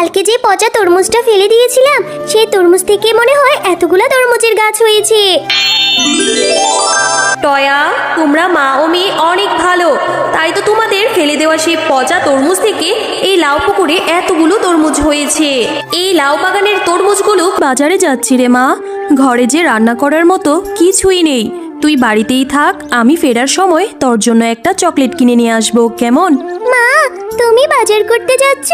কালকে যে পচা তরমুজটা ফেলে দিয়েছিলাম সেই তরমুজ থেকে মনে হয় এতগুলা তরমুজের গাছ হয়েছে। টয়া, তোমরা মা ও মেয়ে অনেক ভালো, তাই তো তোমাদের ফেলে দেওয়া সেই পচা তরমুজ থেকে এই লাউ পুকুরে এতগুলো তরমুজ হয়েছে। এই লাউ বাগানের তরমুজগুলো বাজারে যাচ্ছি রে মা, ঘরে যে রান্না করার মতো কিছুই নেই। তুই বাড়িতেই থাক, আমি ফেরার সময় তোর জন্য একটা চকলেট কিনে নিয়ে আসবো, কেমন? মা, তুমি বাজার করতে যাচ্ছ?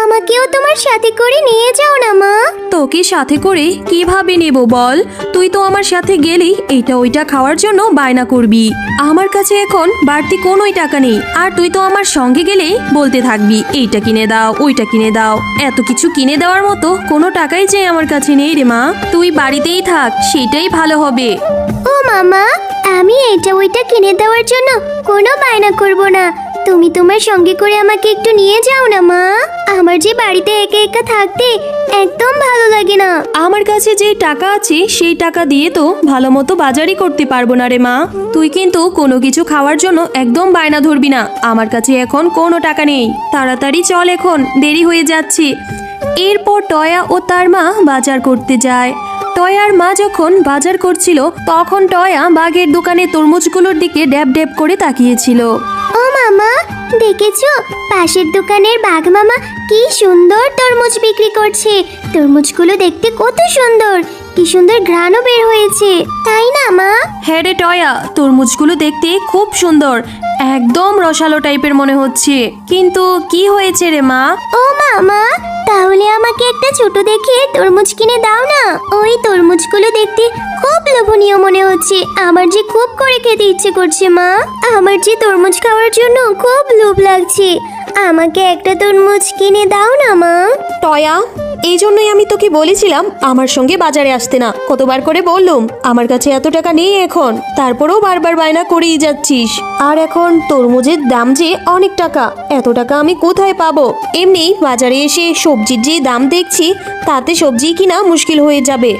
আমাকেও তোমার সাথে করে নিয়ে যাও না মা। তোকে সাথে করে কিভাবে নেব বল? তুই তো আমার সাথে গেলেই এইটা ওইটা খাওয়ার জন্য বায়না করবি। আমার কাছে এখন বাড়তি কোনোই টাকা নেই, আর তুই তো আমার সঙ্গে গেলেই বলতে থাকবি এইটা কিনে দাও ওইটা কিনে দাও। এত কিছু কিনে দেওয়ার মতো কোনো টাকাই যে আমার কাছে নেই রে মা। তুই বাড়িতেই থাক, সেটাই ভালো হবে। ও মামা, আমি এটা ওইটা কিনে দেওয়ার জন্য কোনো বায়না করব না। তুমি তোমার সঙ্গে করে আমাকে একটু নিয়ে যাও না মা। আমার যে বাড়িতে একা একা থাকতে একদম ভালো লাগে না। আমার কাছে যে টাকা আছে সেই টাকা দিয়ে তো ভালো মতো বাজারই করতে পারবো না রে মা। তুই কিন্তু কোনো কিছু খাওয়ার জন্য একদম বায়না ধরবি না। আমার কাছে এখন কোনো টাকা নেই, তাড়াতাড়ি চল, এখন দেরি হয়ে যাচ্ছে। এরপর টয়া ও তার মা বাজার করতে যায়। টয়ার মা যখন বাজার করছিল তখন টয়া বাঘের দোকানে তরমুজগুলোর দিকে ড্যাব ড্যাব করে তাকিয়েছিল। ও মামা, দেখেছো পাশের দোকানের বাঘ মামা কি সুন্দর তরমুজ বিক্রি করছে। তরমুজগুলো দেখতে কত সুন্দর, কি সুন্দর ঘ্রাণও বের হয়েছে, তাই না মা? হ্যাঁ রে টয়া, তরমুজগুলো দেখতে খুব সুন্দর, একদম রসালো টাইপের মনে হচ্ছে। কিন্তু কি হয়েছে রে মা? ও মামা, তাহলে আমাকে একটা ছোট দেখে তরমুজ কিনে দাও না। ওই তরমুজগুলো দেখতে খুব লোভনীয় মনে হচ্ছে, আমার যে খুব করে খেতে ইচ্ছে করছে মা। আমার যে তরমুজ খাওয়ার জন্য খুব লোভ লাগছে, আমাকে একটা তরমুজ কিনে দাও না মা। টয়া, এই জন্যই আমি তোকে বলেছিলাম আমার সঙ্গে বাজারে আসতে না। কতবার করে বললুম আমার কাছে এত টাকা নেই এখন, তারপরেও বারবার বায়না করেই যাচ্ছিস। আর এখন তরমুজের দাম যে অনেক টাকা, এত টাকা আমি কোথায় পাবো? এমনি বাজারে এসে সবজির যে দাম দেখছি তাতে সবজি কিনা মুশকিল হয়ে যাবে।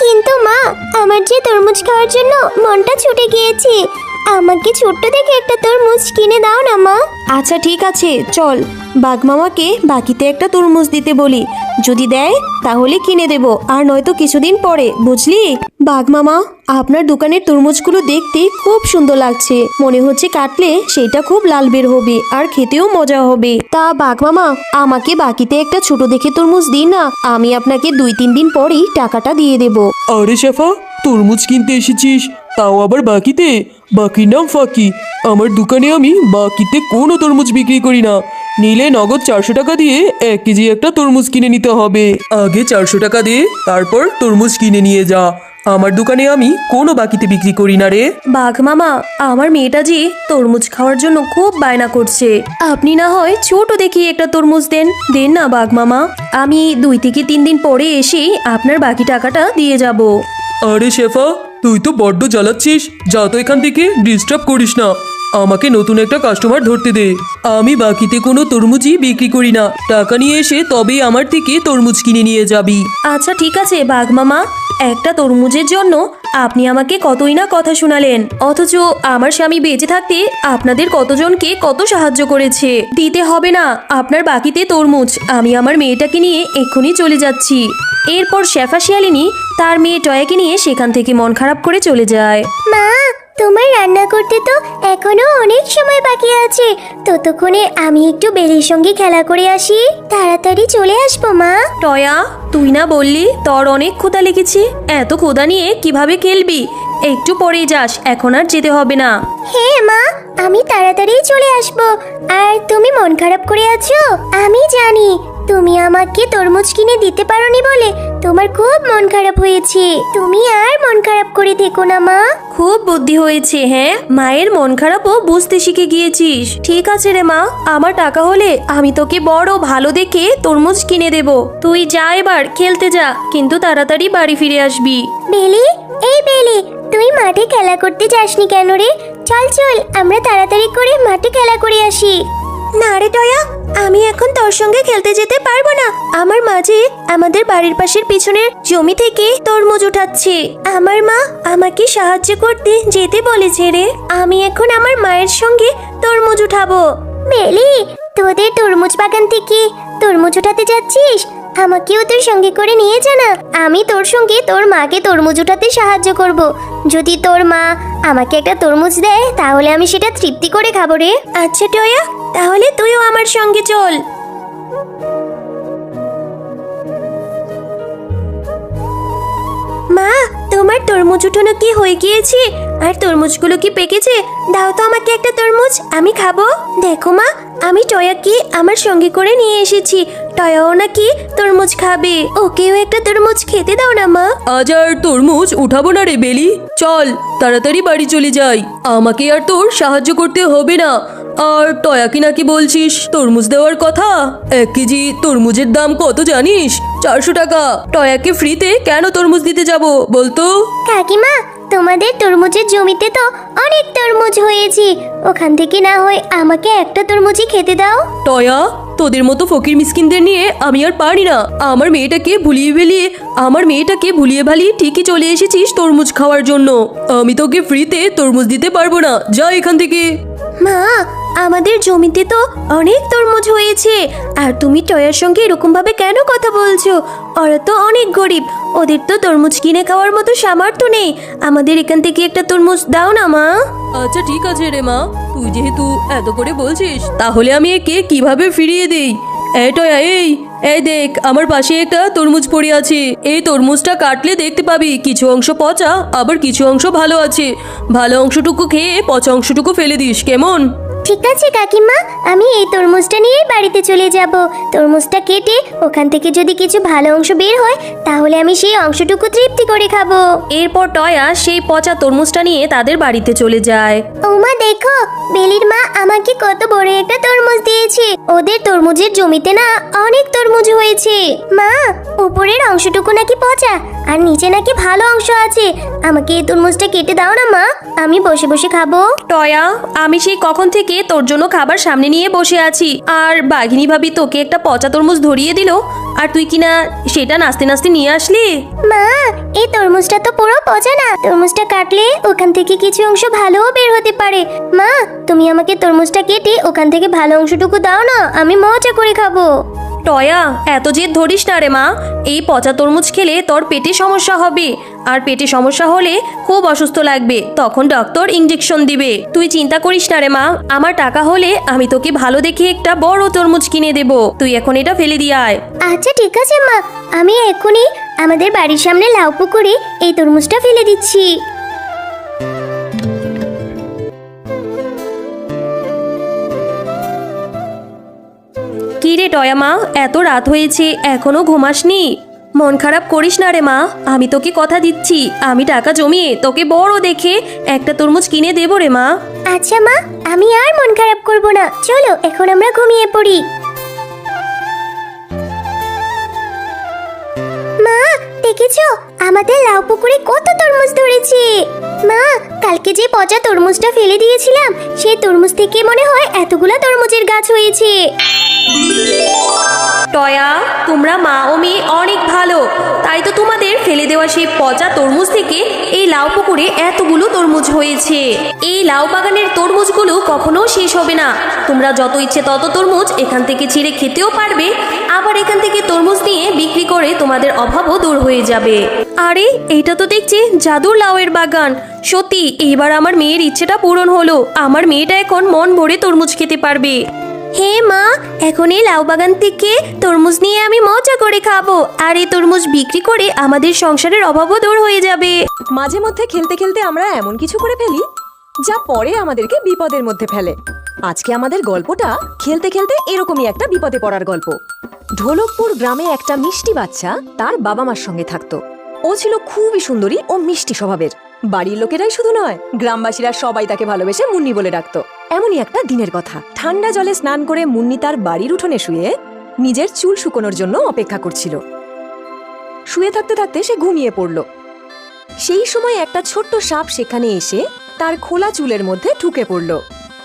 কিন্তু মা, আমার যে তরমুজ খাওয়ার জন্য মনটা ছুটে গিয়েছে, আমাকে ছোট্ট দেখে একটা তরমুজ কিনে দাও না মা। আচ্ছা ঠিক আছে, চল বাঘ মামাকে বাকিতে একটা তরমুজ দিতে বলি, যদি দেয় তাহলে কিনে দেব, আর নয়তো কিছুদিন পরে, বুঝলি? বাঘ মামা, আপনার দোকানের তরমুজগুলো দেখতে খুব সুন্দর লাগছে, মনে হচ্ছে কাটলে সেটা খুব লাল বের হবে আর খেতেও মজা হবে। তা বাঘ মামা, আমাকে বাকিতে একটা ছোট দেখে তরমুজ দিন না, আমি আপনাকে 2-3 দিন পরেই টাকাটা দিয়ে দেব। আরে শেফা, তরমুজ কিনতে এসেছিস, তাও আবার বাকিতে? বাকির নাম ফাঁকি। আমার দোকানে আমি বাকিতে কোনো তরমুজ বিক্রি করি না। নিলে নগদ 400 টাকা দিয়ে 1 কেজি একটা তরমুজ কিনে নিতে হবে। আগে 400 টাকা দিয়ে তারপর তরমুজ কিনে নিয়ে যা। আমার দোকানে আমি কোনো বাকিতে বিক্রি করি না রে। বাঘ মামা, আমার মেয়েটা যে তরমুজ খাওয়ার জন্য খুব বায়না করছে, আপনি না হয় ছোট দেখি একটা তরমুজ দেন না বাঘ মামা। আমি 2-3 দিন পরে এসে আপনার বাকি টাকাটা দিয়ে যাব। আরে শেফা, তুই তো বড্ড জ্বালাচ্ছিস, যা তো এখান থেকে, ডিস্টার্ব করিস না। আমাকে নতুন একটা কাস্টমার ধরতে দে। আমি বাকিতে কোনো তরমুজই বিক্রি করি না, টাকা নিয়ে এসে তবেই আমার থেকে তরমুজ কিনে নিয়ে যাবি। আচ্ছা ঠিক আছে বাঘ মামা, একটা তরমুজের জন্য আপনি আমাকে কতই না কথা শোনালেন, অথচ আমার স্বামী বেঁচে থাকতে আপনাদের কতজনকে কত সাহায্য করেছে। দিতে হবে না আপনার বাকিতে তরমুজ, আমি আমার মেয়েটাকে নিয়ে এক্ষুনি চলে যাচ্ছি। এরপর শেফা শিয়ালিনী তার মেয়ে টয়াকে নিয়ে সেখান থেকে মন খারাপ করে চলে যায়। মা, তোমার রান্না করতে তো এখনো অনেক সময় বাকি আছে, ততক্ষণে আমি একটু বেলির সঙ্গে খেলা করে আসি। তাড়াতাড়ি চলে আসবো মা। টয়া, তুই না বললি তোর অনেক ক্ষুধা লেগেছে, এত ক্ষুধা নিয়ে কিভাবে খেলবি? একটু পরেই যাস, এখন আর যেতে হবে না। হ্যাঁ মা, আমি তাড়াতাড়ি চলে আসবো। আর তুমি মন খারাপ করে আছো, আমি জানি। তুমি আমাকে তরমুজ কিনে দিতে পারোনি বলে তোমার খুব মন খারাপ হয়েছে। তুমি আর মন খারাপ করে থেকো না মা। খুব বুদ্ধি হয়েছে, হ্যাঁ, মায়ের মন খারাপও বুঝতে শিখে গিয়েছিস। ঠিক আছে রে মা, আমার টাকা হলে আমি তোকে বড় ভালো দেখে তরমুজ কিনে দেব। তুই যা, এবার খেলতে যা, কিন্তু তাড়াতাড়ি বাড়ি ফিরে আসবি। বেলি, এই বেলি, তুই মাঠে খেলা করতে যাসনি কেন রে? চল চল, আমরা তাড়াতাড়ি করে মাঠে খেলা করে আসি। না রে টয়া, আমি এখন তোর সঙ্গে খেলতে যেতে পারবো না। আমার মাঝে আমাদের বাড়ির পাশের পিছনের জমি থেকে তরমুজ উঠাচ্ছে, আমার মা আমাকে সাহায্য করতে যেতে বলেছে রে। আমি এখন আমার মায়ের সঙ্গে তরমুজ উঠাবো। বেলি, তোদের তরমুজ বাগান থেকে তরমুজ উঠাতে যাচ্ছিস? আমাকেও তোর সঙ্গে করে নিয়ে যা না। আমি তোর সঙ্গে তোর মাকে তরমুজ উঠাতে সাহায্য করব। যদি তোর মা আমাকে একটা তরমুজ দেয় তাহলে আমি সেটা তৃপ্তি করে খাবো রে। আচ্ছা টয়া, তাহলে তুইও আমার সঙ্গে চল। মা, তোমার তরমুজ উঠানো কি হয়ে গিয়েছে? আর তরমুজগুলো কি পেকেছে? দাও তো আমাকে একটা তরমুজ, আমি খাবো। দেখো মা, আমি টয়াকে আমার সঙ্গে করে নিয়ে এসেছি। টয়াও নাকি তরমুজ খাবে, ওকেও একটা তরমুজ খেতে দাও না মা। আজ আর তরমুজ উঠাবো না রে বেলি, চল তাড়াতাড়ি বাড়ি চলে যাই। আমাকে আর তোর সাহায্য করতে হবে না। আর টয়াকে নাকি বলছিস তরমুজ দেওয়ার কথা? 1 কেজি তরমুজের দাম কত জানিস? 400 টাকা। টয়াকে ফ্রিতে কেন তরমুজ দিতে যাব বলতো? কাকিমা, তোমাদের তরমুজের জমিতে তো অনেক তরমুজ হয়েছে, ওখান থেকে না হয় আমাকে একটা তরমুজই খেতে দাও। টয়া, তোদের মতো ফকির মিসকিনদের নিয়ে আমি আর পারি না। আমার মেয়েটাকে ভুলিয়ে ভালিয়ে ঠিকই চলে এসেছিস তরমুজ খাওয়ার জন্য। আমি তোকে ফ্রিতে তরমুজ দিতে পারবো না, যা এখান থেকে। মা, আমাদের জমিতে তো অনেক তরমুজ হয়েছে, আর তুমি টয়ার সঙ্গে এরকম ভাবে কেন কথা বলছো? ওরা তো অনেক গরিব, ওদের তো তরমুজ কিনে খাওয়ার মতো সামর্থ্য নেই। আমাদের এখান থেকে একটা তরমুজ দাও না মা। আচ্ছা ঠিক আছে রে মা, তুই যেহেতু এত করে বলছিস তাহলে আমি একে কিভাবে ফিরিয়ে দেই। এই টয়া, এই দেখ, আমার পাশে একটা তরমুজ পড়ে আছে। এই তরমুজটা কাটলে দেখতে পাবি কিছু অংশ পচা, আবার কিছু অংশ ভালো আছে। ভালো অংশটুকু খেয়ে পচা অংশটুকু ফেলে দিস, কেমন? ঠিক আছে কাকিমা, আমি এই তরমুজটা নিয়েই বাড়িতে চলে যাব। তরমুজটা কেটে ওখান থেকে যদি কিছু ভালো অংশ বের হয় তাহলে আমি সেই অংশটুকু তৃপ্তি করে খাবো। এরপর টয়া সেই পচা তরমুজটা নিয়ে তাদের বাড়িতে চলে যায়। ওমা দেখো, বেলির মা আমাকে কত বড় একটা তরমুজ দিয়েছে। ওদের তরমুজের জমিতে না অনেক তরমুজ হয়েছে। মা, উপরের অংশটুকু নাকি পচা আর নিচে নাকি ভালো অংশ আছে। আমাকে এই তরমুজটা কেটে দাও না মা, আমি বসে বসে খাবো। টয়া, আমি সেই কখন থেকে তোর জন্য খাবার সামনে নিয়ে বসে আছি, আর বাঘিনী ভাবি তোকে একটা পচা তরমুজ ধরিয়ে দিল, আর তুই কিনা সেটা নাচতে নাচতে নিয়ে আসলি। মা, এই তরমুজটা তো পুরো পচা না। তরমুজটা কাটলে ওখান থেকে কিছু অংশ ভালোও বের হতে পারে। মা, তুমি আমাকে তরমুজটা কেটে ওখান থেকে ভালো অংশটুকু দাও না, আমি মজা করে খাবো। টয়া, এত জেদ ধরিস না রে মা। এই পচা তরমুজ খেলে তোর পেটে সমস্যা হবে, আর পেটে সমস্যা হলে খুব অসুস্থ লাগবে, তখন ডক্টর ইঞ্জেকশন দিবে। তুই চিন্তা করিস না রে মা, আমার টাকা হলে আমি তোকে ভালো দেখে একটা বড় তরমুজ কিনে দেব। তুই এখন এটা ফেলে দিয়ে আয়। আচ্ছা ঠিক আছে মা, আমি এখনই আমাদের বাড়ির সামনে লাউ পুকুরে এই তরমুজটা ফেলে দিচ্ছি। কি রে টয়া মা, এত রাত হয়েছে এখনো ঘুমাসনি? মন খারাপ করিস না রে মা, আমি তোকে কথা দিচ্ছি আমি টাকা জমিয়ে তোকে বড় দেখে একটা তরমুজ কিনে দেবো রে মা। আচ্ছা মা, আমি আর মন খারাপ করব না, চলো এখন আমরা ঘুমিয়ে পড়ি। মা, দেখেছো আমাদের লাউ পুকুরে কত তরমুজ ধরেছে। মা, কালকে যে পচা তরমুজটা ফেলে দিয়েছিলাম সেই তরমুজ থেকে মনে হয় এতগুলো তরমুজের গাছ হয়েছে। টয়া, তোমরা মা ও মেয়ে অনেক ভালো, তাই তো তোমাদের ফেলে দেওয়া সেই পচা তরমুজ থেকে এই লাউ পুকুরে এতগুলো তরমুজ হয়েছে। এই লাউ বাগানের তরমুজগুলো কখনো শেষ হবে না। তোমরা যত ইচ্ছে তত তরমুজ এখান থেকে ছিঁড়ে খেতেও পারবে, আবার এখান থেকে তরমুজ নিয়ে বিক্রি করে তোমাদের অভাবও দূর হয়ে যাবে। আরে, এইটা তো দেখছি জাদুর লাউয়ের বাগান। সত্যি এবার আমার মেয়ের ইচ্ছেটা পূরণ হলো, আমার মেয়েটা এখন মন ভরে তরমুজ খেতে পারবে। হে মা, এখন এই লাউ বাগান থেকে তরমুজ নিয়ে আমি মজা করে খাবো, আর এই তরমুজ বিক্রি করে আমাদের সংসারের অভাবও দূর হয়ে যাবে। মাঝে মধ্যে খেলতে খেলতে আমরা এমন কিছু করে ফেলি যা পরে আমাদেরকে বিপদের মধ্যে ফেলে। আজকে আমাদের গল্পটা খেলতে খেলতে এরকমই একটা বিপদে পড়ার গল্প। ঢোলকপুর গ্রামে একটা মিষ্টি বাচ্চা তার বাবা মার সঙ্গে থাকতো। ও ছিল খুবই সুন্দরী ও মিষ্টি স্বভাবের। বাড়ির লোকেরাই শুধু নয়, গ্রামবাসীরা সবাই তাকে ভালোবেসে মুন্নি বলে ডাকতো। এমনই একটা দিনের কথা, ঠান্ডা জলে স্নান করে মুন্নি তার বাড়ির উঠোনে শুয়ে নিজের চুল শুকোনোর জন্য অপেক্ষা করছিল। শুয়ে থাকতে থাকতে সে ঘুমিয়ে পড়ল। সেই সময় একটা ছোট্ট সাপ সেখানে এসে তার খোলা চুলের মধ্যে ঢুকে পড়ল।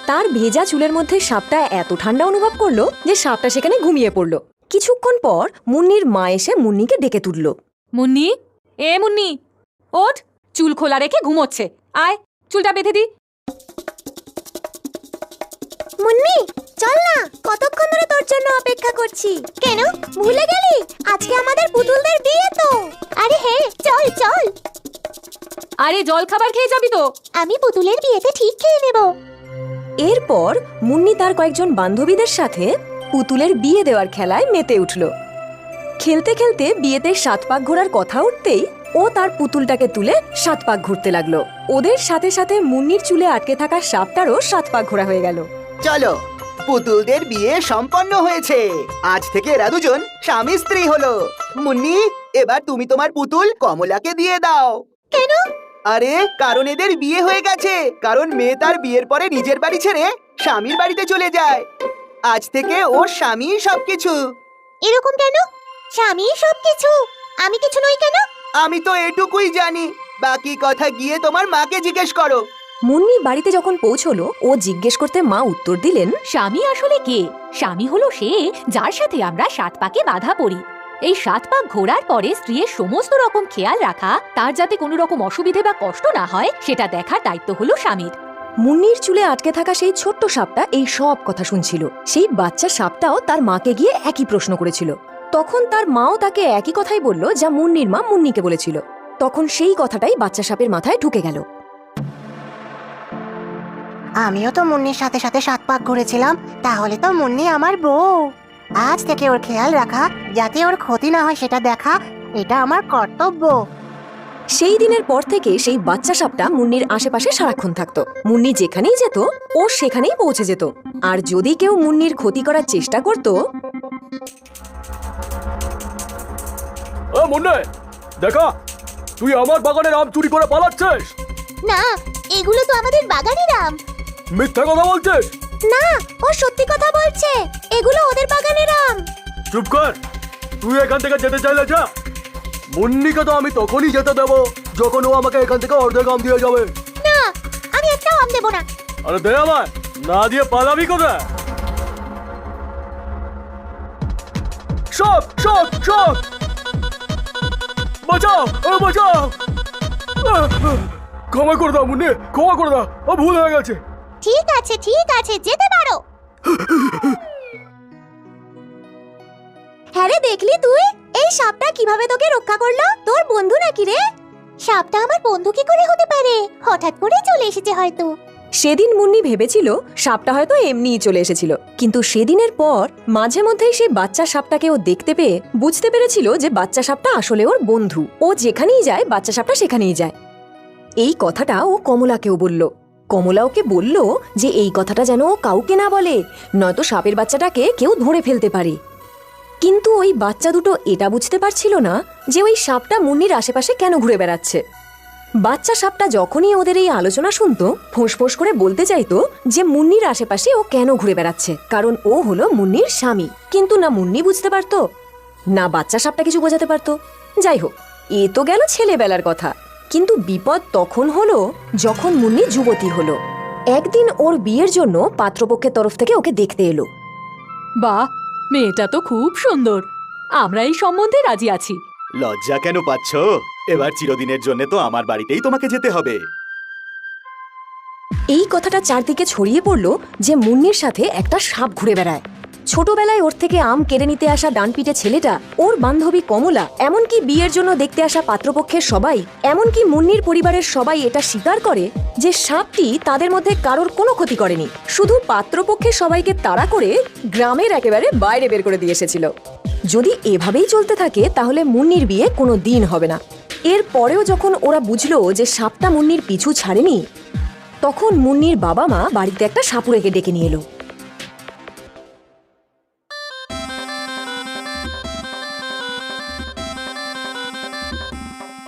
তার ভেজা চুলের মধ্যে সাপটা এত ঠান্ডা অনুভব করলো যে সাপটা সেখানে ঘুমিয়ে পড়ল। কিছুক্ষণ পর মুন্নির মা এসে মুন্নিকে ডেকে তুলল। মুন্নি, এ মুন্নি, ওঠ, চুল খোলা রেখে ঘুমোচ্ছে, আয় চুলটা বেঁধে দি। মুন্নি, চল না, কতক্ষণ ধরে তোর জন্য অপেক্ষা করছি। কেন ভুলে গেলি আজকে আমাদের পুতুলদের বিয়ে তো? আরে হ্যাঁ, চল চল। আরে জল খাবার খেয়ে যাবি তো? আমি পুতুলের বিয়েতে ঠিক খেয়ে নেব। এরপর মুন্নি তার কয়েকজন বান্ধবীদের সাথে পুতুলের বিয়ে দেওয়ার খেলায় মেতে উঠল। খেলতে খেলতে বিয়েতে 7 পাক ঘোরার কথা উঠতেই ও তার পুতুলটাকে তুলে 7 পাক ঘুরতে লাগলো। ওদের সাথে সাথে মুন্নির চুলে আটকে থাকা সাপটারও 7 পাক ঘোরা হয়ে গেল। চলো, পুতুলদের বিয়ে সম্পন্ন হয়েছে। আজ থেকে এরা দুজন স্বামী স্ত্রী হলো। মুন্নি, এবার তুমি তোমার পুতুল কমলাকে দিয়ে দাও। কেন? আরে কারণ এদের বিয়ে হয়ে গেছে। কারণ মেয়ে তার বিয়ের পরে নিজের বাড়ি ছেড়ে স্বামীর বাড়িতে চলে যায়। আজ থেকে ওর স্বামী সবকিছু। এরকম কেন? স্বামী সবকিছু, আমি কিছু নই কেন? আমি তো এটুকুই জানি, বাকি কথা গিয়ে তোমার মাকে জিজ্ঞেস করো। মুন্নি বাড়িতে যখন পৌঁছলো ও জিজ্ঞেস করতে মা উত্তর দিলেন, স্বামী আসলে কে? স্বামী হলো সে যার সাথে আমরা 7 পাকে বাঁধা পড়ি। এই 7 পাক ঘোরার পরে স্ত্রীর সমস্ত রকম খেয়াল রাখা, তার যাতে কোনো রকম অসুবিধে বা কষ্ট না হয় সেটা দেখার দায়িত্ব হলো স্বামীর। মুন্নির চুলে আটকে থাকা সেই ছোট্ট সাপটা এই সব কথা শুনছিল। সেই বাচ্চা সাপটাও তার মাকে গিয়ে একই প্রশ্ন করেছিল। তখন তার মাও তাকে একই কথাই বলল যা মুন্নির মা মুন্নিকে বলেছিল। তখন সেই কথাটাই বাচ্চা সাপের মাথায় ঢুকে গেল। আমিও তো মুন্নির সাথে সাথে 7 পাক ঘুরেছিলাম, তাহলে তো মুন্নি আমার বউ। আজ থেকে ওর খেয়াল রাখা, যাতে ওর ক্ষতি না হয় সেটা দেখা, এটা আমার কর্তব্য। সেই দিনের পর থেকে সেই বাচ্চা সাপটা মুন্নির আশেপাশে সারাক্ষণ থাকতো। মুন্নি যেখানেই যেত ও সেখানেই পৌঁছে যেত। আর যদি কেউ মুন্নির ক্ষতি করার চেষ্টা করত, মুন্নে, দেখা, তুই আমার বাগানের আম চুরি করে পালাচ্ছিস। না, এগুলো তো আমাদের বাগানের আম। মিথ্যা কথা বলছিস। না, ও সত্যি কথা বলছে, এগুলো ওদের বাগানের আম। চুপ কর, তুই এখান থেকে যেতে চাইলে যা। মুন্নিকে তো আমি তখনই যেতে দেবো যখন ও আমাকে এখান থেকে অর্ধেক আম দিয়ে যাবে। না, আমি একটাও আম দেব না। আরে দে আমার, না দিয়ে পালাবি কোথায়? সব সব সব বাঁচাও, বাঁচাও। ক্ষমা করে দাও মুন্নি, ক্ষমা করে দাও, ভুল হয়ে গেছে। ঠিক আছে ঠিক আছে, যেতে পারো। হ্যাঁ রে, দেখলি তুই এই সাপটা কিভাবে তোকে রক্ষা করলো? তোর বন্ধু নাকি রে? সাপটা আমার বন্ধু কি করে হতে পারে? হঠাৎ করে চলে এসেছে হয়তো। সেদিন মুন্নি ভেবেছিল সাপটা হয়তো এমনিই চলে এসেছিল। কিন্তু সেদিনের পর মাঝে মধ্যেই সেই বাচ্চা সাপটাকে ও দেখতে পেয়ে বুঝতে পেরেছিল যে বাচ্চা সাপটা আসলে ওর বন্ধু। ও যেখানেই যায় বাচ্চা সাপটা সেখানেই যায়। এই কথাটা ও কমলাকেও বলল। কমলা ওকে বলল যে এই কথাটা যেন ও কাউকে না বলে, নয়তো সাপের বাচ্চাটাকে কেউ ধরে ফেলতে পারে। কিন্তু ওই বাচ্চা দুটো এটা বুঝতে পারছিল না যে ওই সাপটা মুন্নির আশেপাশে কেন ঘুরে বেড়াচ্ছে। বাচ্চা সাপটা যখনই ওদের এই আলোচনা শুনতো, ফোঁস করে বলতে চাইতো যে মুন্নির আশেপাশে ও কেন ঘুরে বেড়াচ্ছে, কারণ ও হলো মুন্নির স্বামী। কিন্তু না মুন্নি বুঝতে পারতো, না বাচ্চা সাপটা কিছু বোঝাতে পারতো। যাই হোক, এ তো গেল ছেলেবেলার কথা। কিন্তু বিপদ তখন হলো যখন মুন্নি যুবতী হলো। একদিন ওর বিয়ের জন্য পাত্রপক্ষের তরফ থেকে ওকে দেখতে এলো। বাহ, মেয়েটা তো খুব সুন্দর। আমরা এই সম্বন্ধে রাজি আছি। লজ্জা কেন পাচ্ছ? এবার চিরদিনের জন্য তো আমার বাড়িতেই তোমাকে যেতে হবে। এই কথাটা চারদিকে ছড়িয়ে পড়ল যে মুন্নির সাথে একটা সাপ ঘুরে বেড়ায়। ছোটবেলায় ওর থেকে আম কেড়ে নিতে আসা ডানপিটে ছেলেটা, ওর বান্ধবী কমলা, এমনকি বিয়ের জন্য দেখতে আসা পাত্রপক্ষের সবাই, এমনকি মুন্নির পরিবারের সবাই এটা স্বীকার করে যে সাপটি তাদের মধ্যে কারোর কোনো ক্ষতি করেনি। শুধু পাত্রপক্ষের সবাইকে তাড়া করে গ্রামের একেবারে বাইরে বের করে দিয়ে এসেছিল। যদি এভাবেই চলতে থাকে তাহলে মুন্নির বিয়ে কোনো দিন হবে না। এর পরেও যখন ওরা বুঝলো যে সাপটা মুন্নির পিছু ছাড়েনি, তখন মুন্নির বাবা মা বাড়িতে একটা সাপুড়েকে ডেকে নিয়ে এলো।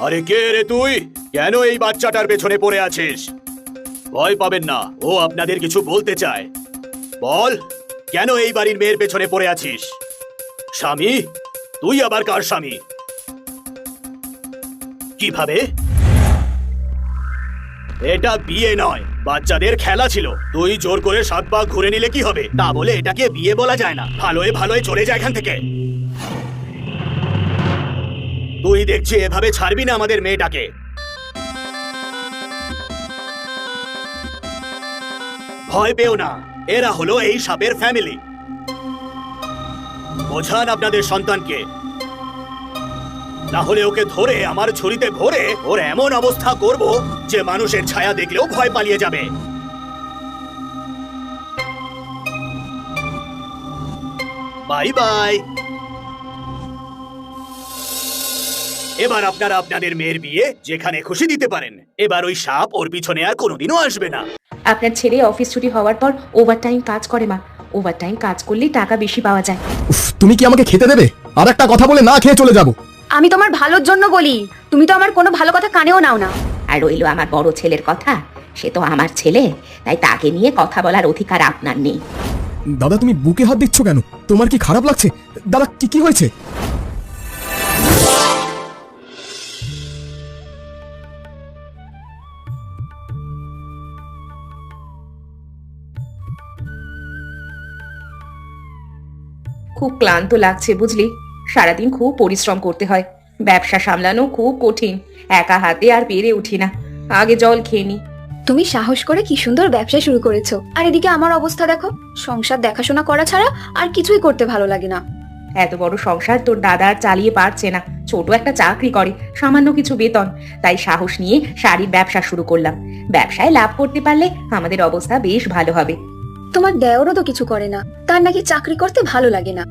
আরে কে রে তুই? কেন এই বাচ্চাটার পেছনে পড়ে আছিস? ভয় পাবেন না, ও আপনাদের কিছু বলতে চায়। বল, কেন এই বাড়ির মেয়ের পেছনে পড়ে আছিস? স্বামী? তুই আবার কার স্বামী? কিভাবে? এটা বিয়ে নয়, বাচ্চাদের খেলা ছিল। তুই জোর করে 7 পাক ঘুরে নিলে কি হবে? তা বলে এটাকে বিয়ে বলা যায় না। ভালোয় ভালোয় চলে যায় এখান থেকে। তুই দেখছি এভাবে ছাড়বি না আমাদের মেয়েটাকে। ভয় পেও না, এরা হলো এই সাপের ফ্যামিলি। বোঝান আপনাদের সন্তানকে, না হলে ওকে ধরে আমার ঝুড়িতে ভরে ওর এমন অবস্থা করব যে মানুষের ছায়া দেখলেও ভয় পালিয়ে যাবে। Bye bye. এবার আপনারা আপনাদের মেয়ের বিয়ে যেখানে খুশি দিতে পারেন। এবার ওই সাপ ওর পিছনে আর কোনোদিনও আসবে না। আপনার ছেলে অফিস ছুটি হওয়ার পর ওভারটাইম কাজ করে মা। ওভারটাইম কাজ করলে টাকা বেশি পাওয়া যায়। উফ, তুমি কি আমাকে খেতে দেবে? আর একটা কথা বলে না খেয়ে চলে যাব। আমি তোমার ভালোর জন্য বলি, তুমি তো আমার কোনো ভালো কথা কানেও নাও না। আর রইলো আমার বড় ছেলের কথা, সে তো আমার ছেলে, তাই তাকে নিয়ে কথা বলার অধিকার আপনার নেই। দাদা, তুমি বুকে হাত দিচ্ছ কেন? তোমার কি খারাপ লাগছে? দাদা, কি কি হয়েছে? খুব ক্লান্ত লাগছে বুঝলি, সারাদিন খুব পরিশ্রম করতে হয়। ব্যবসা সামলানো খুব কঠিন, একা হাতে আর পেরে উঠি না। আগে জল খেয়ে নি। তুমি সাহস করে কি সুন্দর ব্যবসা শুরু করেছো, আর এদিকে আমার অবস্থা দেখো। সংসার দেখাশোনা করা ছাড়া আর কিছুই করতে ভালো লাগে না। এত বড় সংসার তোর দাদা আর চালিয়ে পারছে না। ছোট একটা চাকরি করে, সামান্য কিছু বেতন, তাই সাহস নিয়ে শাড়ির ব্যবসা শুরু করলাম। ব্যবসায় লাভ করতে পারলে আমাদের অবস্থা বেশ ভালো হবে। তোমার দেওরও তো কিছু করে না, তার নাকি চাকরি করতে ভালো লাগে না।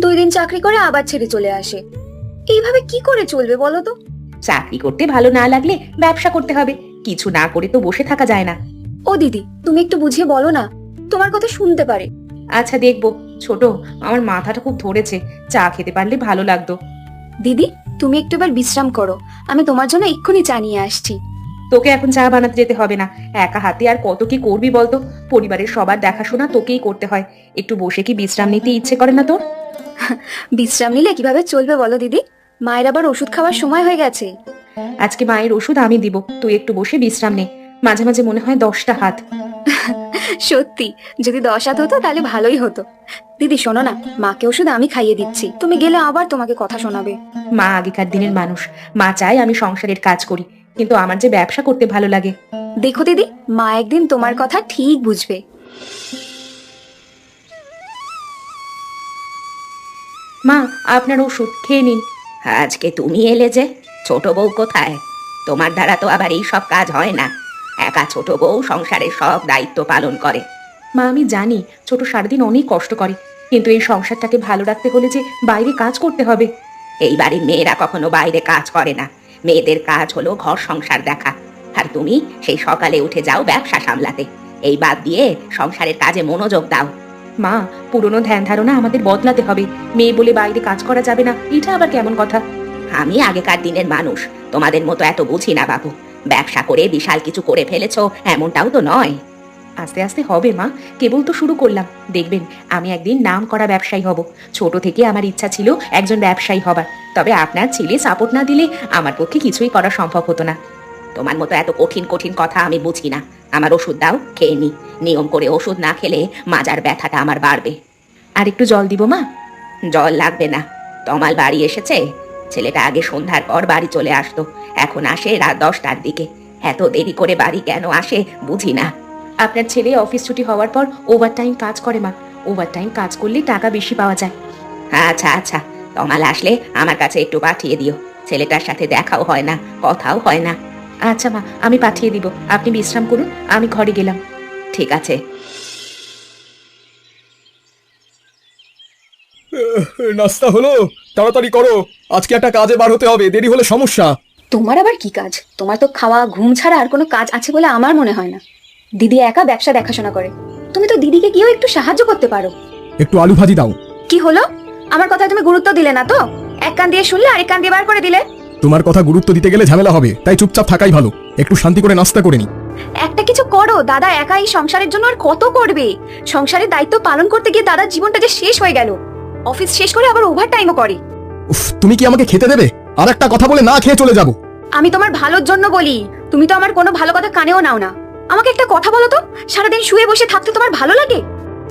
2 দিন চাকরি করে আবার ছেড়ে চলে আসে। এইভাবে কি করে চলবে বলো তো? চাকরি করতে ভালো না লাগলে ব্যবসা করতে হবে, কিছু না করে তো বসে থাকা যায় না। ও দিদি, তুমি একটু বুঝিয়ে বলো না, তোমার কথা শুনতে পারে। আচ্ছা দেখবো। ছোট, আমার মাথাটা খুব ধরেছে, চা খেতে পারলে ভালো লাগতো। দিদি, তুমি একটু এবার বিশ্রাম করো, আমি তোমার জন্য এক্ষুনি চা নিয়ে আসছি। তোকে এখন চা বানাতে যেতে হবে না, একা হাতে আর কত কি করবি বলতো? পরিবারের সবার দেখাশোনা তোকেই করতে হয়। একটু বসে কি বিশ্রাম নিতে ইচ্ছে করে না তোর? বিশ্রাম নিলে কিভাবে চলবে বলো দিদি? মায়ের আবার ওষুধ খাওয়ার সময় হয়ে গেছে। আজকে মায়ের ওষুধ আমি দিব, তুই একটু বসে বিশ্রাম নে। মাঝে মাঝে মনে হয় 10টা হাত। সত্যি, যদি 10 হাত হতো তাহলে ভালোই হতো। দিদি শোনো না, মাকে ওষুধ আমি খাইয়ে দিচ্ছি, তুমি গেলে আবার তোমাকে কথা শোনাবে। মা আগেকার দিনের মানুষ, মা চায় আমি সংসারের কাজ করি, কিন্তু আমার যে ব্যবসা করতে ভালো লাগে। দেখো দিদি, মা একদিন তোমার কথা ঠিক বুঝবে। মা, আপনার ওষুধ খেয়ে নিন। আজকে তুমি এলে যে, ছোট বউ কোথায়? তোমার দ্বারা তো আবার এই সব কাজ হয় না। একা ছোট বউ সংসারের সব দায়িত্ব পালন করে। মা, আমি জানি ছোট সারাদিন অনেক কষ্ট করে, কিন্তু এই সংসারটাকে ভালো রাখতে হলে যে বাইরে কাজ করতে হবে। এই বাড়ির মেয়েরা কখনো বাইরে কাজ করে না, মেয়েদের কাজ হলো ঘর সংসার দেখা। আর তুমি সেই সকালে উঠে যাও ব্যবসা সামলাতে, এই বাদ দিয়ে সংসারের কাজে মনোযোগ দাও। মা, পুরনো ধ্যান ধারণা আমাদের বদলাতে হবে। মেয়ে বলে বাইরে কাজ করা যাবে না, এটা আবার কেমন কথা? আমি আগেকার দিনের মানুষ, তোমাদের মতো এত বুঝি না বাবু। ব্যবসা করে বিশাল কিছু করে ফেলেছো এমনটাও তো নয়। আস্তে আস্তে হবে মা, কেবল তো শুরু করলাম। দেখবেন আমি একদিন নাম করা ব্যবসায়ী হব। ছোট থেকে আমার ইচ্ছা ছিল একজন ব্যবসায়ী হবার, তবে আপনার ছেলে সাপোর্ট না দিলে আমার পক্ষে কিছুই করা সম্ভব হতো না। তোমার মতো এত কঠিন কঠিন কথা আমি বুঝি না। আমার ওষুধ দাও, খেয়ে নি। নিয়ম করে ওষুধ না খেলে মাজার ব্যথাটা আমার বাড়বে। আর একটু জল দিব মা? জল লাগবে না, তমাল বাড়ি এসেছে। ছেলেটা আগে সন্ধ্যার পর বাড়ি চলে আসতো, এখন আসে রাত 10টার দিকে। এত দেরি করে বাড়ি কেন আসে বুঝি না। আপনার ছেলে অফিস ছুটি হওয়ার পর ওভারটাইম কাজ করে মা। ওভারটাইম কাজ করলে টাকা বেশি পাওয়া যায়। আচ্ছা আচ্ছা, তমাল আসলে আমার কাছে একটু পাঠিয়ে দিও। ছেলেটার সাথে দেখাও হয় না, কথাও হয় না। আচ্ছা মা, আমি পাঠিয়ে দিব। আপনি বিশ্রাম করুন, আমি ঘরে গেলাম। ঠিক আছে। নাস্তা হলো? তাড়াতাড়ি করো, আজকে একটা কাজে বার হতে হবে, দেরি হলে সমস্যা। তোমার আবার কি কাজ? তোমার তো খাওয়া ঘুম ছাড়া আর কোনো কাজ আছে বলে আমার মনে হয় না। দিদি একা ব্যবসা দেখাশোনা করে, তুমি তো দিদিকে গিয়েও একটু সাহায্য করতে পারো। একটু আলু ভাজি দাও। কি হলো? আমার কথায় তুমি গুরুত্ব দিলে না তো? এক কান দিয়ে শুনলে আরেক কান দিয়ে বার করে দিলে। তোমার কথা গুরুত্ব দিতে গেলে ঝামেলা হবে, তাই চুপচাপ থাকাই ভালো। একটু শান্তি করে নাস্তা করে নি। একটা কিছু করো, দাদা একা এই সংসারের জন্য আর কত করবে? সংসারের দায়িত্ব পালন করতে গিয়ে দাদার জীবনটা যে শেষ হয়ে গেল। অফিস শেষ করে আবার ওভার টাইমও করে। উফ, তুমি কি আমাকে খেতে দেবে? আর একটা কথা বলে না খেয়ে চলে যাব। আমি তোমার ভালোর জন্য বলি, তুমি তো আমার কোনো ভালো কথা কানেও নাও না। আমাকে একটা কথা বলো তো, সারাদিন শুয়ে বসে থাকতে তোমার ভালো লাগে?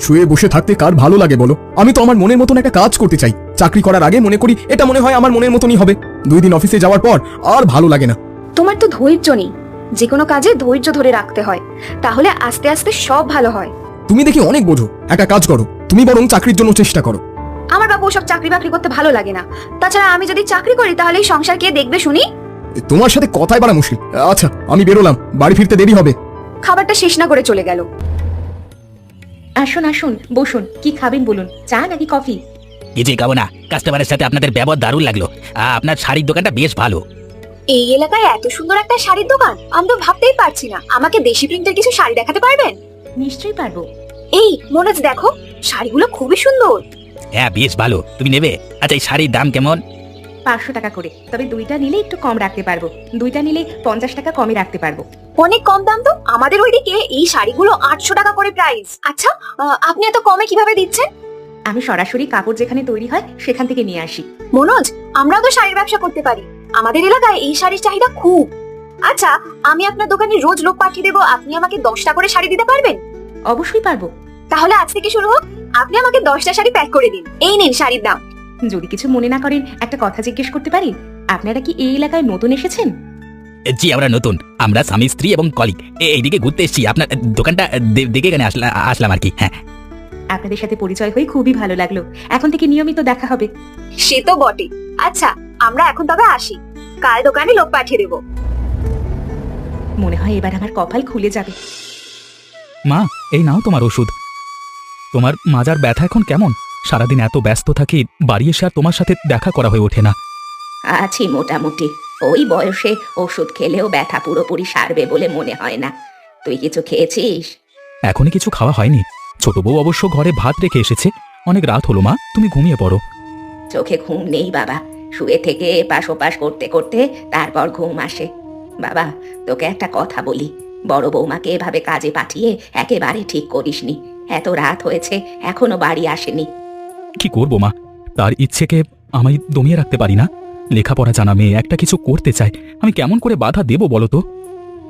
শুয়ে বসে থাকতে কার ভালো লাগে বলো? আমি তো আমার মনের মতন একটা কাজ করতে চাই। চাকরি করার আগে মনে করি এটা মনে হয় আমার মনের মতনই হবে। 2 দিন অফিসে যাওয়ার পর আর ভালো লাগে না। তোমার তো ধৈর্য নেই। যে কোনো কাজে ধৈর্য ধরে রাখতে হয়, তাহলে আস্তে আস্তে সব ভালো হয়। তুমি দেখি অনেক বোঝো। একটা কাজ করো, তুমি বরং চাকরির জন্য চেষ্টা করো। আমার বাবু সব চাকরি বাকরি করতে ভালো লাগে না। তাছাড়া আমি যদি চাকরি করি তাহলে এই সংসার কে দেখবে শুনি? তোমার সাথে কথাই বলা মুশকিল। আচ্ছা, আমি বেরোলাম, বাড়ি ফিরতে দেরি হবে। খাবারটা শেষ না করে চলে গেল। আসুন আসুন, বসুন। কি খাবেন বলুন, চা নাকি কফি? কিছুই খাবো না। কাস্টমারের সাথে আপনাদের ব্যবহার দারুণ লাগলো। আপনার শাড়ির দোকানটা বেশ ভালো। এই এলাকায় এত সুন্দর একটা শাড়ির দোকান আমি তো ভাবতেই পারছি না। আমাকে দেশি প্রিন্টের কিছু শাড়ি দেখাতে পারবেন? নিশ্চয়ই পারবো। এই মনোজ, দেখো শাড়িগুলো খুবই সুন্দর। হ্যাঁ, বেশ ভালো। তুমি নেবে? আচ্ছা, এই শাড়ির দাম কেমন? 500 টাকা করে, তবে দুইটা নিলে একটু কম রাখতে পারবো। দুইটা নিলে 50 টাকা কমে রাখতে পারবো। অনেক কম দাম তো। আমাদের ওইদিকে এই শাড়িগুলো 800 টাকা করে প্রাইস। আচ্ছা, আপনি এত কমে কিভাবে দিচ্ছেন? আমি সরাসরি কাপড় যেখানে তৈরি হয় সেখান থেকে নিয়ে আসি। মনোজ, আমরাও তো শাড়ির ব্যবসা করতে পারি। আমাদের এলাকায় এই শাড়ির চাহিদা খুব। আচ্ছা, আমি আপনার দোকানে রোজ লোক পাঠিয়ে দেবো, আপনি আমাকে 10টা করে শাড়ি দিতে পারবেন? অবশ্যই পারবো। তাহলে আজ থেকে শুরু হোক। আপনি আমাকে 10টা শাড়ি প্যাক করে দিন। এই নিন শাড়ির দাম। যদি কিছু মনে না করেন একটা কথা জিজ্ঞেস করতে পারি? আপনারা কি এই এলাকায় নতুন এসেছেন? জি, আমরা নতুন। আমরা স্বামী স্ত্রী এবং কলিগ এইদিকে ঘুরতে এসেছি। আপনার দোকানটা দেখে এখানে আসলাম আর কি। হ্যাঁ, আপনাদের সাথে পরিচয় হয়ে খুবই ভালো লাগলো। এখন থেকে নিয়মিত দেখা হবে। সে তো বটে। আচ্ছা, আমরা এখন তবে আসি। কাল দোকানে লোক পাঠিয়ে দেবো। মনে হয় এবার আমার কপাল খুলে যাবে। মা, এই নাও তোমার ওষুধ। তোমার মাজার ব্যথা এখন কেমন? সারাদিন এত ব্যস্ত থাকি, বাড়ি এসে আর তোমার সাথে দেখা করা হয়ে ওঠে না। আছি মোটামুটি। ওই বয়সে ওষুধ খেলেও ব্যথা পুরোপুরি সারবে বলে মনে হয় না। তুই কিছু খেয়েছিস? এখনই কিছু খাওয়া হয়নি। ছোট বউ অবশ্য ঘরে ভাত রেখে এসেছে। অনেক রাত হলো মা, তুমি ঘুমিয়ে পড়ো। চোখে ঘুম নেই বাবা। শুয়ে থেকে এপাশ ওপাশ করতে করতে তারপর ঘুম আসে। বাবা, তোকে একটা কথা বলি। বড় বৌমাকে এভাবে কাজে পাঠিয়ে একেবারে ঠিক করিসনি। এত রাত হয়েছে এখনো বাড়ি আসেনি। কি করবো মা, তার ইচ্ছেকে আমি দমিয়ে রাখতে পারি না। লেখাপড়া জানা মেয়ে, একটা কিছু করতে চায়, আমি কেমন করে বাধা দেবো বলো তো?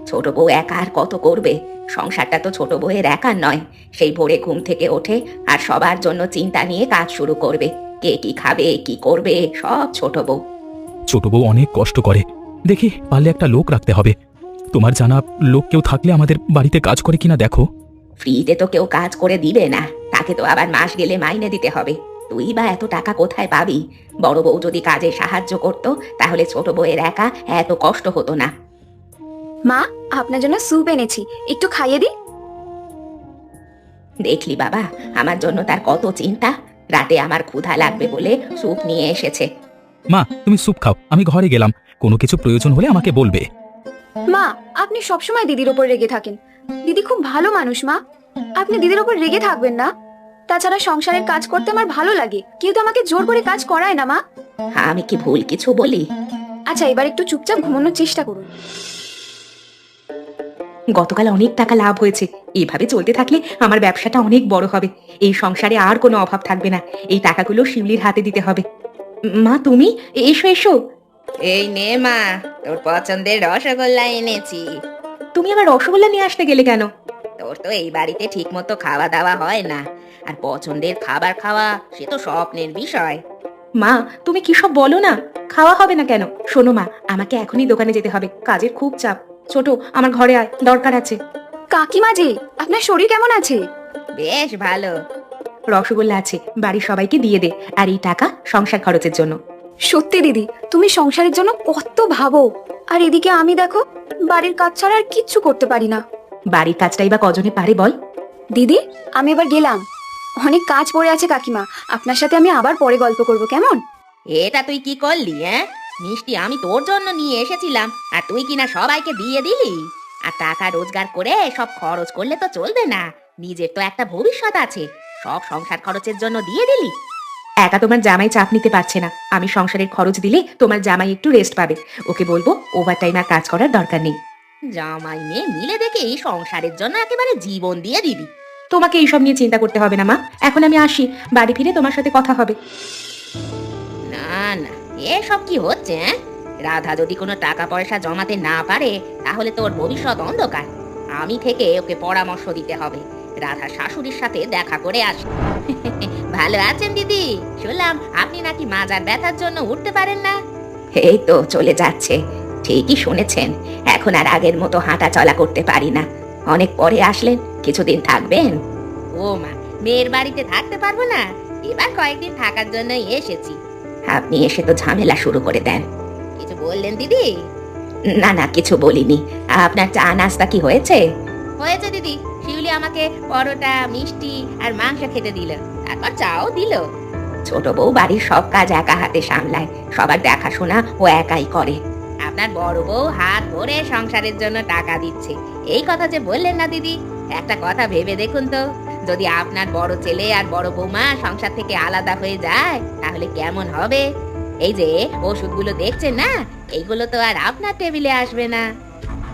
ছোট বউ একা আর কত করবে? সংসারটা তো ছোট বউয়ের একার নয়। সেই ভোরে ঘুম থেকে ওঠে আর সবার জন্য চিন্তা নিয়ে কাজ শুরু করবে। কে কি খাবে, কি করবে, সব ছোট বউ। ছোট বউ অনেক কষ্ট করে। দেখি পারলে একটা লোক রাখতে হবে। তোমার জানা লোক কেউ থাকলে আমাদের বাড়িতে কাজ করে কিনা দেখো। ফ্রিতে তো কেউ কাজ করে দিবে না, তাকে তো আবার মাস গেলে মাইনে দিতে হবে। তুই বা এত টাকা কোথায় পাবি? বড় বউ যদি কাজে সাহায্য করত তাহলে ছোট বউয়ের একা এত কষ্ট হতো না। মা, আপনার জন্য স্যুপ এনেছি, একটু খাইয়ে দিই। দেখলি বাবা, আমার জন্য তার কত চিন্তা। রাতে আমার ক্ষুধা লাগবে বলে স্যুপ নিয়ে এসেছে। মা, তুমি স্যুপ খাও, আমি ঘরে গেলাম। কোনো কিছু প্রয়োজন হলে আমাকে বলবে। মা, আপনি সবসময় দিদির ওপর রেগে থাকেন। দিদি খুব ভালো মানুষ মা, আপনি দিদির ওপর রেগে থাকবেন না। তাছাড়া সংসারের কাজ করতে আমার ভালো লাগে, কেউ তো আমাকে জোর করে কাজ করায় না মা। আমি কি ভুল কিছু বলি? আচ্ছা, এবার একটু চুপচাপ ঘুমানোর চেষ্টা করুন। গতকাল অনেক টাকা লাভ হয়েছে। এইভাবে চলতে থাকলে আমার ব্যবসাটা অনেক বড় হবে। এই সংসারে আর কোনো অভাব থাকবে না। এই টাকাগুলো শিউলির হাতে দিতে হবে। মা, তুমি এসো এসো। এই নে মা, তোর পছন্দের রসগোল্লা এনেছি। তুমি আবার রসগোল্লা নিয়ে আসতে গেলে কেন? তোর তো এই বাড়িতে ঠিক মতো খাওয়া দাওয়া হয় না, আর পছন্দের খাবার খাওয়া সে তো স্বপ্নের বিষয়। মা, তুমি কি সব বলো না? খাওয়া হবে না কেন? শোনো মা, আমাকে এখনই দোকানে যেতে হবে, কাজের খুব চাপ। ছোট, আমার ঘরে আয়, দরকার আছে। কাকিমা জি, আপনার শরীর কেমন আছে? বেশ ভালো। রসগোল্লা আছে, বাড়ির সবাইকে দিয়ে দে। আর এই টাকা সংসার খরচের জন্য। সত্যি দিদি, তুমি সংসারের জন্য কত ভাবো। আর এদিকে আমি দেখো, বাড়ির কাজ ছাড়া আর কিচ্ছু করতে পারি না। বাড়ির কাজটাই বা কজনে পারে বল? দিদি, আমি এবার গেলাম। অনেক কাজ পড়ে আছে কাকিমা, আপনার সাথে আমি আবার পরে গল্প করব, কেমন? এটা তুই কি করলি? মিষ্টি আমি তোর জন্য নিয়ে এসেছিলাম, আর তুই কিনা সবাইকে দিয়ে দিলি। আর টাকা রোজগার করে সব খরচ করলে তো চলবে না, নিজের তো একটা ভবিষ্যৎ আছে। সব সংসার খরচের জন্য দিয়ে দিলি। একা তোমার জামাই চাপ নিতে পারছে না, আমি সংসারের খরচ দিলে তোমার জামাই একটু রেস্ট পাবে। ওকে বলবো ওভারটাইম আর কাজ করার দরকার নেই। জামাই মেয়ে মিলে দেখে এই সংসারের জন্য একেবারে জীবন দিয়ে দিবি। তোমাকে এইসব নিয়ে চিন্তা করতে হবে না মা, এখন আমি আসি, বাড়ি ফিরে তোমার সাথে কথা হবে। না না, এসব কি হচ্ছে? রাধা যদি কোনো টাকা পয়সা জমাতে না পারে তাহলে তোর ভবিষ্যৎ অন্ধকার। আমি থেকে ওকে পরামর্শ দিতে হবে। রাধা শাশুড়ির সাথে দেখা করে আসি। ভালো আছেন দিদি? শুনলাম আপনি নাকি মাজার ব্যথার জন্য উঠতে পারেন না। এই তো চলে যাচ্ছে। ঠিকই শুনেছেন, এখন আর আগের মতো হাঁটা চলা করতে পারি না। অনেক পরে আসলেন, কিছুদিন থাকবেন? বৌমা, মেয়ের বাড়িতে থাকতে পারবো না, এবার কয়েকদিন থাকার জন্য এসেছি। আপনি এসে তো ঝামেলা শুরু করে দেন। কিছু বললেন দিদি? না না, কিছু বলিনি। আপনার চা নাস্তা কি হয়েছে? হয়েছে দিদি, শিউলি আমাকে পরোটা, মিষ্টি আর মাংস খেতে দিল, তারপর চাও দিল। ছোট বউ বাড়ির সব কাজ একা হাতে সামলায়, সবার দেখাশোনা ও একাই করে। আপনার বড় বউ হাত ভরে সংসারের জন্য টাকা দিচ্ছে, এই কথা যে বললেন না দিদি, একটা কথা ভেবে দেখুন তো, যদি আপনার বড় ছেলে আর বড় বৌমা সংসার থেকে আলাদা হয়ে যায় তাহলে কেমন হবে? এই যে ওষুধগুলো দেখছেন না, এইগুলো তো আর আপনার টেবিলে আসবে না।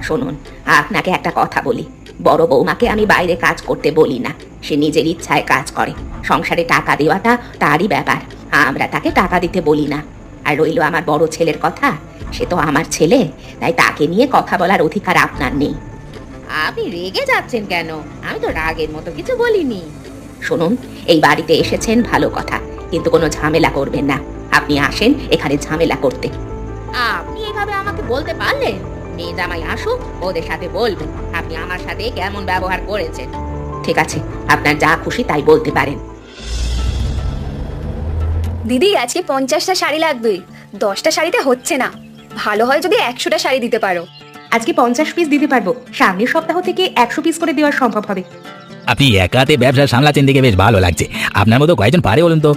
শুনুন, আপনাকে একটা কথা বলি, বড় বৌমাকে আমি বাইরে কাজ করতে বলি না, সে নিজের ইচ্ছায় কাজ করে। সংসারে টাকা দেওয়াটা তারই ব্যাপার, আমরা তাকে টাকা দিতে বলি না। আর রইল আমার বড় ছেলের কথা, সে তো আমার ছেলে, তাই তাকে নিয়ে কথা বলার অধিকার আপনার নেই। আপনি রেগে যাচ্ছেন কেন? আমি তো রাগের মতো কিছু বলিনি। শুনুন, এই বাড়িতে এসেছেন ভালো কথা, কিন্তু কোনো ঝামেলা করবেন না। আপনি আসেন এখানে ঝামেলা করতে। আপনি এভাবে আমাকে বলতে পারলেন? মেয়ে জামাই আসুক, ওদের সাথে বলবেন আপনি আমার সাথে কেমন ব্যবহার করেছেন। ঠিক আছে, আপনার যা খুশি তাই বলতে পারেন। দিদি আজকে 50টা শাড়ি লাগবে, 10টা শাড়িতে হচ্ছে না, ভালো হয় যদি 100টা শাড়ি দিতে পারো। আজকে 50 পিস দিতে পারবো, সামনের সপ্তাহ থেকে 100 পিস করে দেওয়া সম্ভব হবে। আপনি একাতে ব্যবসা সামলাচ্ছেন দেখে বেশ ভালো লাগছে। আপনার মতো কয়জন পারে বলুন তো?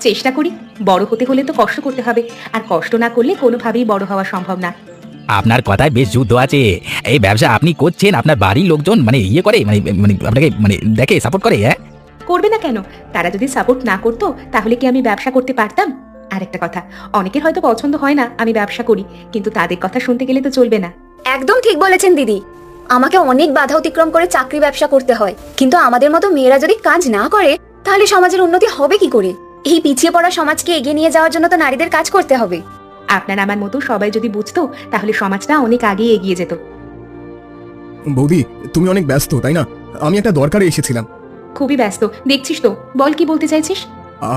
চেষ্টা করি, বড় হতে হলে তো কষ্ট করতে হবে, আর কষ্ট না করলে কোনোভাবেই বড় হওয়া সম্ভব না। আপনার কথায় বেশ যুদ্ধ আছে। এই ব্যবসা আপনি করছেন, আপনার বাড়ির লোকজন মানে ইয়ে করে, মানে মানে আপনাকে মানে দেখে সাপোর্ট করে? হ্যাঁ, করবে না কেন? তারা যদি সাপোর্ট না করতো তাহলে কি আমি ব্যবসা করতে পারতাম? আর একটা কথা, অনেকের হয়তো পছন্দ হয় না আমি ব্যবসা করি, কিন্তু তাদের কথা শুনতে গেলে তো চলবে না। একদম ঠিক বলেছেন দিদি, আমাকে অনেক বাধা অতিক্রম করে চাকরি ব্যবসা করতে হয়, কিন্তু আমাদের মতো মেয়েরা যদি কাজ না করে তাহলে সমাজের উন্নতি হবে কি করে? এই পিছিয়ে পড়া সমাজকে এগিয়ে নিয়ে যাওয়ার জন্য তো নারীদের কাজ করতে হবে। আপনার আমার মতো সবাই যদি বুঝতো তাহলে সমাজটা অনেক আগে এগিয়ে যেত। বৌদি, তুমি অনেক ব্যস্ত তাই না? আমি একটা দরকারে এসেছিলাম। খুবই ব্যস্ত দেখছিস তো, বল কি বলতে চাইছিস?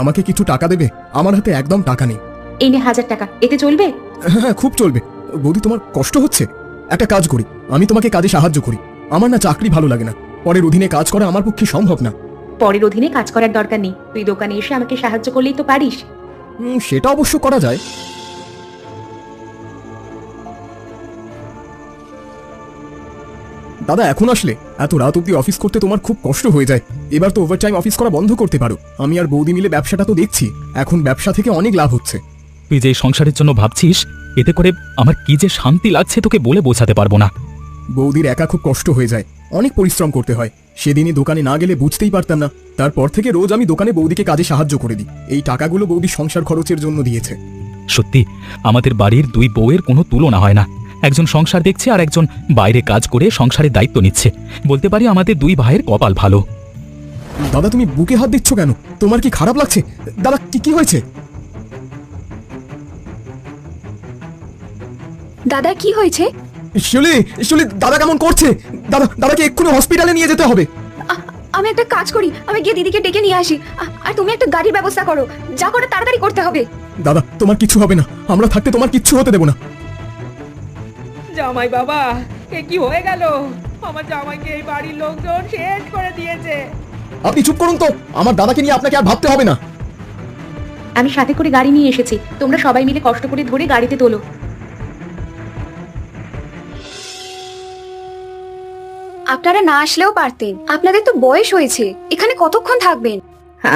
আমাকে কিছু টাকা দেবে? আমার হাতে একদম টাকা নেই। এই নে 1000 টাকা, এতে চলবে? হ্যাঁ, খুব চলবে। বৌদি, তোমার কষ্ট হচ্ছে? একটা কাজ করি, আমি তোমাকে কাজে সাহায্য করি। আমার না চাকরি ভালো লাগে না, পরের অধীনে কাজ করা আমার পক্ষে সম্ভব না। পরের অধীনে কাজ করার দরকার নেই, তুই দোকানে এসে আমাকে সাহায্য করলেই তো পারিস। সেটা অবশ্য করা যায়। দাদা এখন আসলে? এত রাত অব্দি অফিস করতে তোমার খুব কষ্ট হয়ে যায়। এবার তো ওভারটাইম অফিস করা বন্ধ করতে পারো। আমি আর বৌদি মিলে ব্যবসাটা তো দেখছি, এখন ব্যবসা থেকে অনেক লাভ হচ্ছে। তুই যে সংসারের জন্য ভাবছিস, এতে করে আমার কি যে শান্তি লাগছে তোকে বলে বোঝাতে পারবো না। বৌদির একা খুব কষ্ট হয়ে যায়, অনেক পরিশ্রম করতে হয়। সেদিনই দোকানে না গেলে বুঝতেই পারতাম না। তারপর থেকে রোজ আমি দোকানে বৌদিকে কাজে সাহায্য করে দিই। এই টাকাগুলো বৌদি সংসার খরচের জন্য দিয়েছে। সত্যি আমাদের বাড়ির দুই বউয়ের কোনো তুলনা হয় না। একজন সংসার দেখছে আর একজন বাইরে কাজ করে সংসারের দায়িত্ব নিচ্ছে। বলতে পারি আমাদের দুই ভাইয়ের কপাল ভালো। দাদা, তুমি বুকে হাত দিচ্ছ কেন? তোমার কি খারাপ লাগছে? দাদা, কি হয়েছে? দাদা কি হয়েছে? শিউলি, দাদা কেমন করছে? দাদাকে এক্ষুনি হসপিটালে নিয়ে যেতে হবে। আমি একটা কাজ করি, আমি গিয়ে দিদিকে ডেকে নিয়ে আসি, আর তুমি একটা গাড়ির ব্যবস্থা করো, যা করে তাড়াতাড়ি করতে হবে। দাদা, তোমার কিচ্ছু হবে না, আমরা থাকতে তোমার কিচ্ছু হতে দেবো না। জামাই বাবা, এ কি হয়ে গেল? আমার জামাইকে এই বাড়ির লোকজন শেষ করে দিয়েছে। আপনি চুপ করুন তো, আমার দাদাকে নিয়ে আপনাকে আর ভাবতে হবে না। আমি সাথে করে গাড়ি নিয়ে এসেছি, তোমরা সবাই মিলে কষ্ট করে ধরে গাড়িতে তোলো। আপনারা না আসলেও পারতেন, আপনাদের তো বয়স হয়েছে, এখানে কতক্ষণ থাকবেন?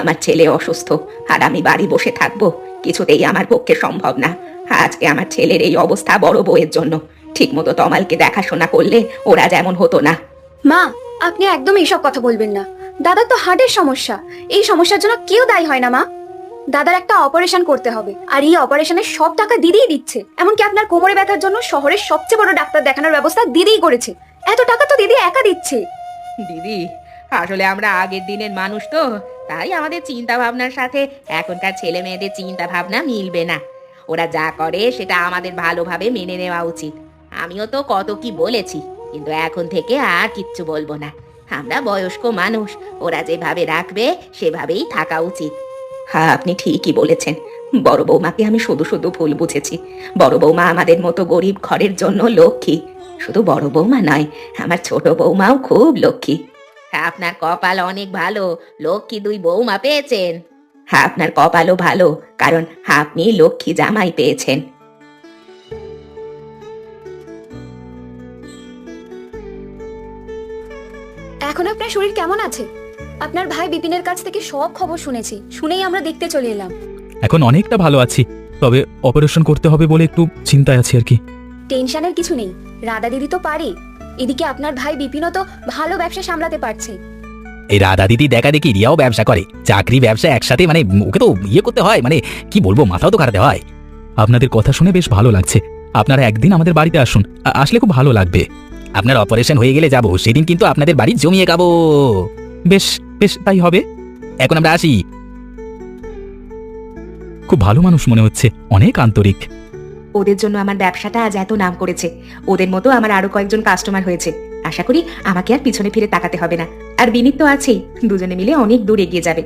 আমার ছেলে অসুস্থ আর আমি বাড়ি বসে থাকবো, কিছুতেই আমার পক্ষে সম্ভব না। আজকে আমার ছেলের এই অবস্থা বড় বউয়ের জন্য। ঠিকমতো তমালকে দেখাশোনা করলে ওরা যেমন হতো না। মা, আপনি একদম এইসব কথা বলবেন না। দাদার তো হার্টের সমস্যা, এই সমস্যার জন্য কেউ দায়ী হয় না মা। দাদার একটা অপারেশন করতে হবে, আর এই অপারেশনের সব টাকা দিদিই দিচ্ছে। এমনকি আপনার কোমরে ব্যথার জন্য শহরের সবচেয়ে বড় ডাক্তার দেখানোর ব্যবস্থা দিদিই করেছে। এত টাকা তো দিদি একা দিচ্ছে। দিদি, আসলে আমরা আগের দিনের মানুষ তো, তাই আমাদের চিন্তা ভাবনার সাথে এখনকার ছেলে মেয়েদের চিন্তা ভাবনা মিলবে না। ওরা যা করে সেটা আমাদের ভালোভাবে মেনে নেওয়া উচিত। আমিও তো কত কি বলেছি, কিন্তু এখন থেকে আর কিচ্ছু বলবো না। আমরা বয়স্ক মানুষ, ওরা যেভাবে রাখবে সেভাবেই থাকা উচিত। হ্যাঁ, আপনি ঠিকই বলেছেন। বড় বৌমাকে আমি শুধু ভুল বুঝেছি। বড় বৌমা আমাদের মতো গরিব ঘরের জন্য লক্ষ্মী। শুধু বড় বৌমা নয়, আমার ছোট বৌমাও খুব লক্ষ্মী। আপনার কপাল অনেক ভালো, লক্ষ্মী দুই বৌমা পেয়েছেন। আপনার কপালও ভালো, কারণ আপনি লক্ষ্মী জামাই পেয়েছেন। এখন আপনার শরীর কেমন আছে? আপনার ভাই বিপিনের কাছ থেকে সব খবর শুনেছি, শুনেই আমরা দেখতে চলে এলাম। এখন অনেকটা ভালো আছি, তবে অপারেশন করতে হবে বলে একটু চিন্তায় আছি আর কি। টেনশনের কিছু নেই, রাধা দিদি তো পারে। এদিকে আপনার ভাই বিপিনও তো ভালো ব্যবসা সামলাতে পারছে। এই রাধা দিদি দেখা দেখি রিয়াও ব্যবসা করে, চাকরি ব্যবসা একসাথে, মানে ওকে তো ইয়ে করতে হয়, মানে কি বলবো, মাথাও তো খাটাতে হয়। আপনাদের কথা শুনে বেশ ভালো লাগছে। আপনারা একদিন আমাদের বাড়িতে আসুন, আসলে খুব ভালো লাগবে। আপনার অপারেশন হয়ে গেলে যাব, সেদিন কিন্তু আপনাদের বাড়ি জমিয়ে খাবো। বেশ বেশ, তাই হবে। এখন আমরা আসি। খুব ভালো মানুষ মনে হচ্ছে, অনেক আন্তরিক। ওদের জন্য আমার ব্যবসাটা আজ এত নাম করেছে। ওদের মতো আমার আরো কয়েকজন কাস্টমার হয়েছে। আশা করি আমাকে আর পিছনে ফিরে তাকাতে হবে না। আর বিনীত তো আছেই, দুজনে মিলে অনেক দূর এগিয়ে যাবে।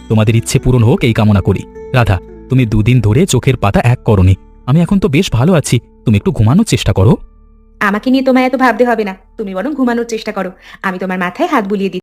তোমাদের ইচ্ছে পূরণ হোক এই কামনা করি। রাধা, তুমি দুদিন ধরে চোখের পাতা এক করনি। আমি এখন তো বেশ ভালো আছি, তুমি একটু ঘুমানোর চেষ্টা করো। আমাকে নিয়ে তোমায় এত ভাবতে হবে না, তুমি বরং ঘুমানোর চেষ্টা করো। আমি তোমার মাথায় হাত বুলিয়ে দিচ্ছি।